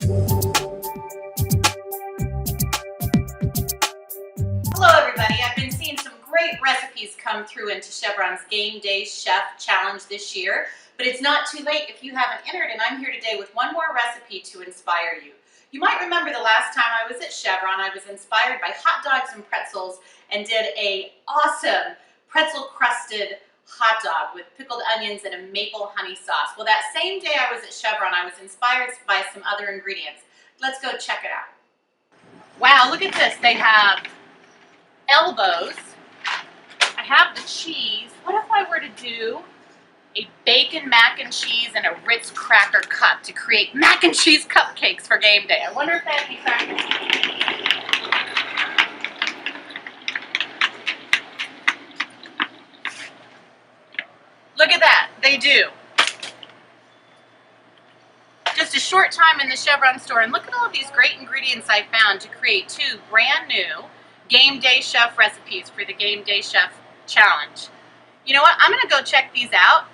Hello everybody, I've been seeing some great recipes come through into Chevron's Game Day Chef Challenge this year, but it's not too late if you haven't entered, and I'm here today with one more recipe to inspire you. You might remember the last time I was at Chevron, I was inspired by hot dogs and pretzels and did an awesome pretzel crusted hot dog with pickled onions and a maple honey sauce. Well, that same day I was at Chevron, I was inspired by some other ingredients. Let's go check it out. Wow, look at this. They have elbows. I have the cheese. What if I were to do a bacon mac and cheese and a Ritz cracker cup to create mac and cheese cupcakes for game day? I wonder if that'd be practical. Look at that, they do. Just a short time in the Chevron store, and look at all of these great ingredients I found to create two brand new Game Day Chef recipes for the Game Day Chef Challenge. You know what, I'm gonna go check these out,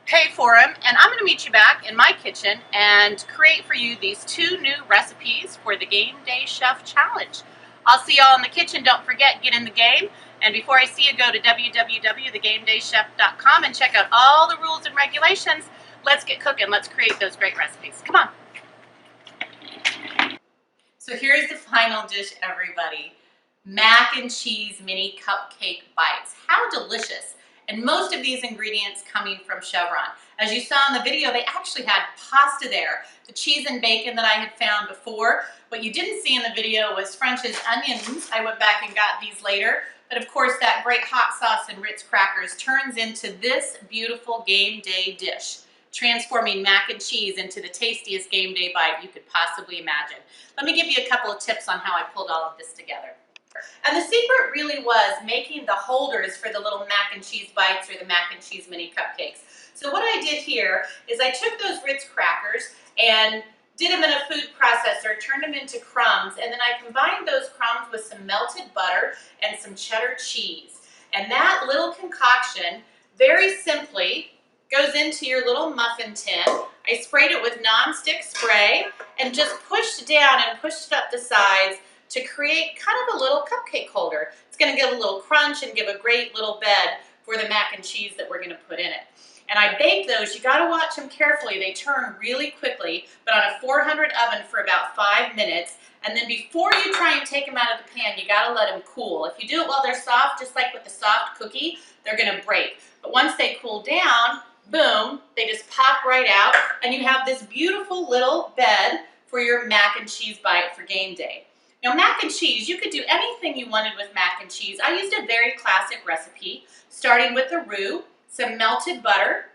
pay for them, and I'm gonna meet you back in my kitchen and create for you these two new recipes for the Game Day Chef Challenge. I'll see y'all in the kitchen. Don't forget, get in the game. And before I see you, go to www.thegameDayChef.com and check out all the rules and regulations. Let's get cooking. Let's create those great recipes. Come on. So here's the final dish, everybody. Mac and cheese mini cupcake bites. How delicious. And most of these ingredients coming from Chevron. As you saw in the video, they actually had pasta there. The cheese and bacon that I had found before. What you didn't see in the video was French's onions. I went back and got these later. But of course, that great hot sauce and Ritz crackers turns into this beautiful game day dish, transforming mac and cheese into the tastiest game day bite you could possibly imagine. Let me give you a couple of tips on how I pulled all of this together. And the secret really was making the holders for the little mac and cheese bites or the mac and cheese mini cupcakes. So what I did here is I took those Ritz crackers and did them in a food processor, turned them into crumbs, and then I combined those crumbs with some melted butter and some cheddar cheese. And that little concoction, very simply, goes into your little muffin tin. I sprayed it with non-stick spray and just pushed down and pushed it up the sides to create kind of a little cupcake holder. It's gonna give a little crunch and give a great little bed for the mac and cheese that we're gonna put in it. And I baked those. You gotta watch them carefully. They turn really quickly, but on a 400 oven for about 5 minutes. And then before you try and take them out of the pan, you gotta let them cool. If you do it while they're soft, just like with the soft cookie, they're gonna break. But once they cool down, boom, they just pop right out, and you have this beautiful little bed for your mac and cheese bite for game day. Now, mac and cheese, you could do anything you wanted with mac and cheese. I used a very classic recipe, starting with the roux, some melted butter,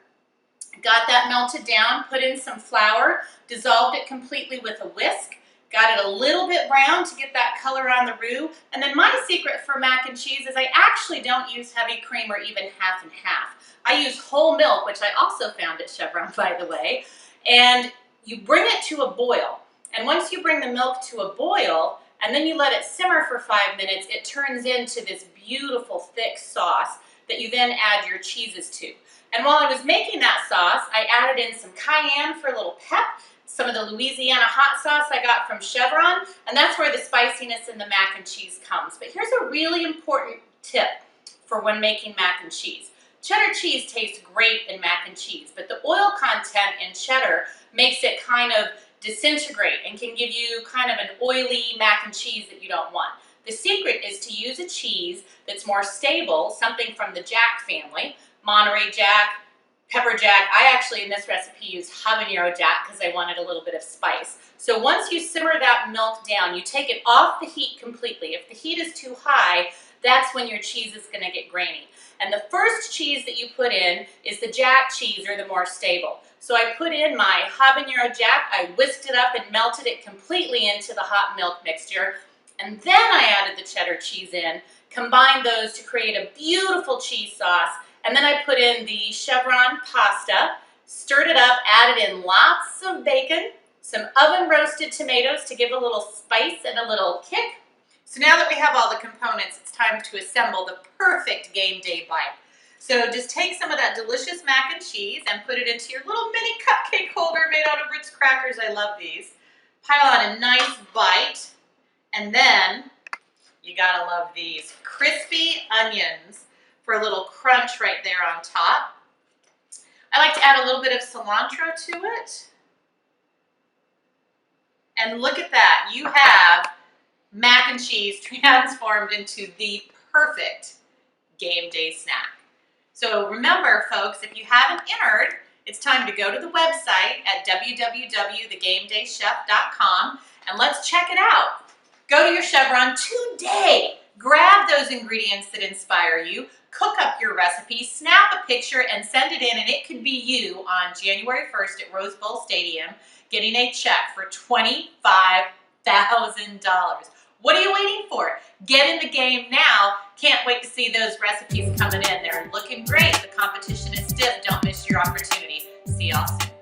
got that melted down, put in some flour, dissolved it completely with a whisk, got it a little bit brown to get that color on the roux. And then my secret for mac and cheese is I actually don't use heavy cream or even half and half. I use whole milk, which I also found at Chevron, by the way, and you bring it to a boil. And once you bring the milk to a boil, and then you let it simmer for 5 minutes, it turns into this beautiful thick sauce that you then add your cheeses to. And while I was making that sauce, I added in some cayenne for a little pep, some of the Louisiana hot sauce I got from Chevron, and that's where the spiciness in the mac and cheese comes. But here's a really important tip for when making mac and cheese. Cheddar cheese tastes great in mac and cheese, but the oil content in cheddar makes it kind of disintegrate and can give you kind of an oily mac and cheese that you don't want. The secret is to use a cheese that's more stable, something from the Jack family, Monterey Jack, pepper jack. I actually in this recipe used habanero jack because I wanted a little bit of spice. So once you simmer that milk down, you take it off the heat completely. If the heat is too high, that's when your cheese is going to get grainy. And the first cheese that you put in is the Jack cheese, or the more stable. So I put in my habanero jack, I whisked it up and melted it completely into the hot milk mixture. And then I added the cheddar cheese in, combined those to create a beautiful cheese sauce. And then I put in the Chevron pasta, stirred it up, added in lots of bacon, some oven roasted tomatoes to give a little spice and a little kick. So now that we have all the components, it's time to assemble the perfect game day bite. So just take some of that delicious mac and cheese and put it into your little mini cupcake holder made out of Ritz crackers. I love these. Pile on a nice bite, and then you gotta love these crispy onions for a little crunch right there on top. I like to add a little bit of cilantro to it. And look at that, you have mac and cheese transformed into the perfect game day snack. So remember, folks, if you haven't entered, it's time to go to the website at www.thegameDayChef.com and let's check it out. Go to your Chevron today. Grab those ingredients that inspire you, cook up your recipe, snap a picture, and send it in, and it could be you on January 1st at Rose Bowl Stadium getting a check for $25,000. What are you waiting for? Get in the game now. Can't wait to see those recipes coming in. They're looking great. The competition is stiff. Don't miss your opportunity. See y'all soon.